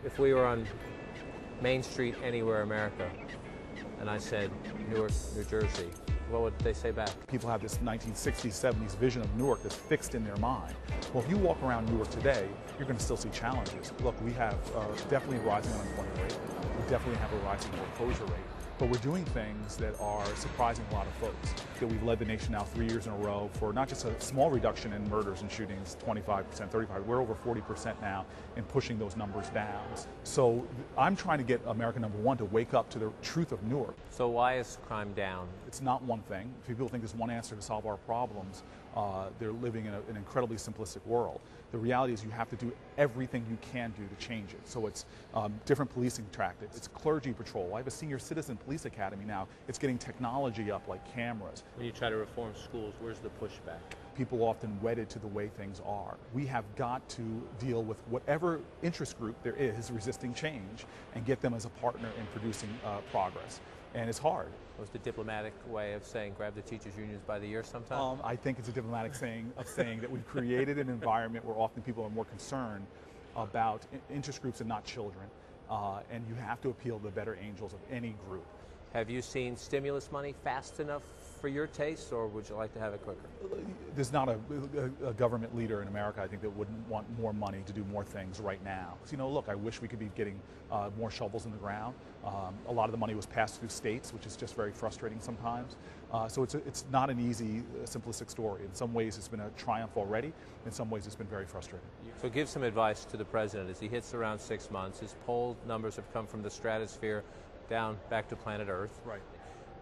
If we were on Main Street anywhere in America, and I said Newark, New Jersey, what would they say back? People have this 1960s, 70s vision of Newark that's fixed in their mind. Well, if you walk around Newark today, you're going to still see challenges. Look, we have definitely a rising unemployment rate. We definitely have a rising foreclosure rate. But we're doing things that are surprising a lot of folks. That we've led the nation now 3 years in a row for not just a small reduction in murders and shootings, 25%, 35%, we're over 40% now in pushing those numbers down. So I'm trying to get America number one to wake up to the truth of Newark. So why is crime down? It's not one thing. If people think there's one answer to solve our problems, they're living in an incredibly simplistic world. The reality is you have to do everything you can do to change it. So it's different policing tactics. It's clergy patrol. I have a senior citizen police academy now. It's getting technology up like cameras. When you try to reform schools, where's the pushback? People are often wedded to the way things are. We have got to deal with whatever interest group there is resisting change and get them as a partner in producing progress. And it's hard. Was the diplomatic way of saying grab the teachers' unions by the ear sometime? I think it's a diplomatic saying that we've created an environment where often people are more concerned about interest groups and not children. And you have to appeal to the better angels of any group. Have you seen stimulus money fast enough for your taste, or would you like to have it quicker? There's not a government leader in America, I think, that wouldn't want more money to do more things right now. So, look, I wish we could be getting more shovels in the ground. A lot of the money was passed through states, which is just very frustrating sometimes. So it's not an easy, simplistic story. In some ways, it's been a triumph already. In some ways, it's been very frustrating. So give some advice to the president as he hits around 6 months. His poll numbers have come from the stratosphere down back to planet Earth. Right.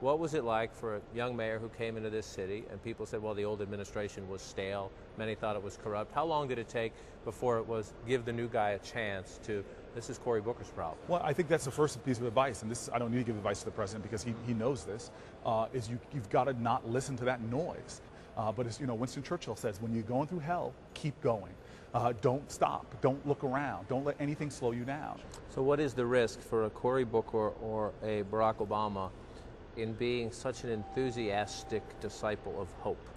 What was it like for a young mayor who came into this city and people said, well, the old administration was stale, many thought it was corrupt? How long did it take before it was give the new guy a chance to, this is Cory Booker's problem? Well, I think that's the first piece of advice, and this I don't need to give advice to the president because he knows this, is you've got to not listen to that noise. But as Winston Churchill says, when you're going through hell, keep going. Don't stop. Don't look around. Don't let anything slow you down. So what is the risk for a Cory Booker or a Barack Obama in being such an enthusiastic disciple of hope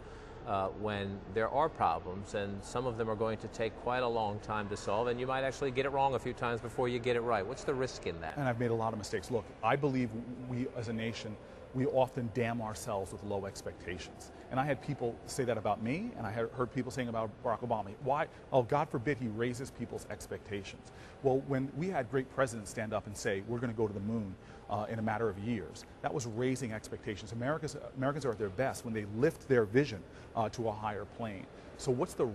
when there are problems, and some of them are going to take quite a long time to solve, and you might actually get it wrong a few times before you get it right? What's the risk in that? And I've made a lot of mistakes. Look, I believe we as a nation, we often damn ourselves with low expectations. And I had people say that about me, and I heard people saying about Barack Obama. Why? Oh, God forbid he raises people's expectations. Well, when we had great presidents stand up and say, we're going to go to the moon in a matter of years, that was raising expectations. Americans are at their best when they lift their vision to a higher plane. So what's the